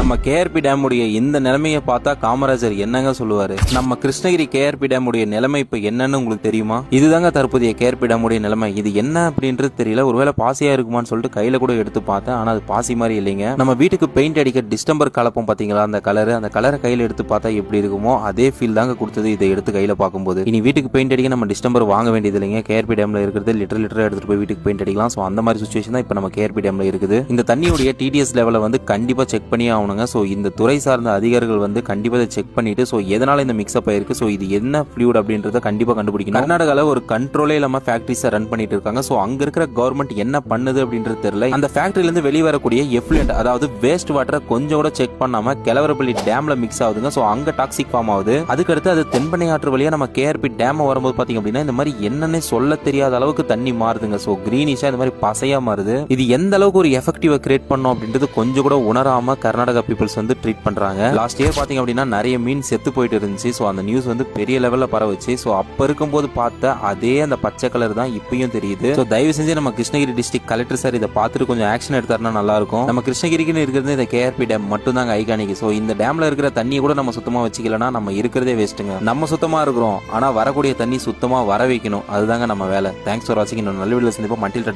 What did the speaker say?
நம்ம KRP dam உடைய இந்த நிலைமையை பார்த்தா காமராஜர் என்னங்க சொல்லுவாரு? நம்ம கிருஷ்ணகிரி கேஆர்பி டேம் உடைய நிலைமை இப்ப என்னன்னு உங்களுக்கு தெரியுமா? இதுதாங்க தற்போதைய கேஆர்பி டேம் உடைய நிலைமை. இது என்ன அப்படின்றது தெரியல. ஒருவேளை பாசியா இருக்குமான்னு சொல்லிட்டு கையில கூட எடுத்து பார்த்தேன். ஆனா அது பாசி மாதிரி இல்லைங்க. நம்ம வீட்டுக்கு பெயிண்ட் அடிக்க டிஸ்டம்பர் கலப்போம் பாத்தீங்களா, அந்த கலரை கையில எடுத்து பார்த்தா எப்படி இருக்குமோ அதே ஃபீல் தாங்க கொடுத்தது இதை எடுத்து கையில பார்க்கும்போது. இனி வீட்டுக்கு பெயிண்ட் அடிக்க நம்ம டிஸ்டம்பர் வாங்க வேண்டியது இல்லைங்க. கேஆர்பி டேம்ல இருக்கிறது லிட்டரா எடுத்துட்டு போய் வீட்டுக்கு பெயிண்ட் அடிக்கலாம். சோ அந்த மாதிரி சுச்சுவேஷன் தான் இப்ப நம்ம கேஆர்பி டேம்ல இருக்குது. இந்த தண்ணியுடைய டிடிஎஸ் லெவலை வந்து கண்டிப்பா செக் பண்ணி ஆகணுங்க. சோ இந்த துறை சார்ந்த அதிகாரிகள் வந்து கண்டிப்பா இதை செக் பண்ணிட்டு சோ எதனால இந்த மிக்ஸ்அப் ஆயிருக்கு, சோ இது என்ன ஃப்ளூயிட் அப்படின்றத கண்டிப்பா கண்டுபிடிக்கணும். கர்நாடகால ஒரு கண்ட்ரோலே இல்லாம ஃபேக்டரிஸை ரன் பண்ணிட்டு இருக்காங்க. சோ அங்க இருக்கிற கவர்மெண்ட் என்ன பண்ணுது அப்படின்றது தெரியல. அந்த ஃபேக்டரியில இருந்து வெளியே வரக்கூடிய எஃப்ளூயன்ட், அதாவது வேஸ்ட் வாட்டரை கொஞ்சம் கூட செக் பண்ணாம கிளவரப்பள்ளி டேம்ல மிக்ஸ் ஆகுதுங்க. சோ அங்க டாக்ஸிக் ஃபார்ம் ஆகுது. அதுக்கடுத்து அது தென்பெண்ணை ஆற்று வழியா நம்ம கேஆர்பி டேம் வரும்போது பாத்தீங்க அப்படின்னா இந்த மாதிரி என்னன்னு சொல்ல தெரியாத அளவுக்கு தண்ணி மாறுதுங்க. சோ கிரீனிஷா இந்த மாதிரி பசையா மாறுது. இது எந்த அளவுக்கு ஒரு எஃபெக்டிவா கிரியேட் பண்ணும் அப்படின்றது கொஞ்சம் கூட உணராம கர்நாடகா பீப்புள்ஸ் வந்து ட்ரீட் பண்றாங்க. லாஸ்ட் இயர் பாத்தீங்க அப்படின்னா நிறைய மீன் செத்து போயிட்டு இருந்துச்சு. சோ அந்த நியூஸ் வந்து பெரிய லெவல்ல பரவுச்சு. சோ அப்ப இருக்கும்போது பார்த்த அதே அந்த பச்சை கலர் தான் இப்பயும் தெரியுது. சோ தயவு செஞ்சு நம்ம கிருஷ்ணகிரி டிஸ்ட்ரிக்ட் கலெக்டர் சார் இதை பார்த்துட்டு கொஞ்சம் ஆக்ஷன் எடுத்தாருன்னா நல்லா இருக்கும். நம்ம கிருஷ்ணகிரிக்கு இருக்கிறது இந்த கேஆர்பி டேம் மட்டும் தாங்க ஐகானிக். சோ இந்த டேம்ல இருக்கிற தண்ணியை கூட நம்ம சுத்தமா வச்சுக்கலன்னா நம்ம இருக்கிறதே வேஸ்ட்டுங்க. நம்ம சுத்தமா இருக்கிறோம், ஆனா வரக்கூடிய தண்ணி சுத்தமா வர வைக்கணும். அதுதாங்க நம்ம வேலை. தேங்க்ஸ் ஃபார் வாட்சிங். நல்ல வீடியோல சந்திப்போம். மண்டில்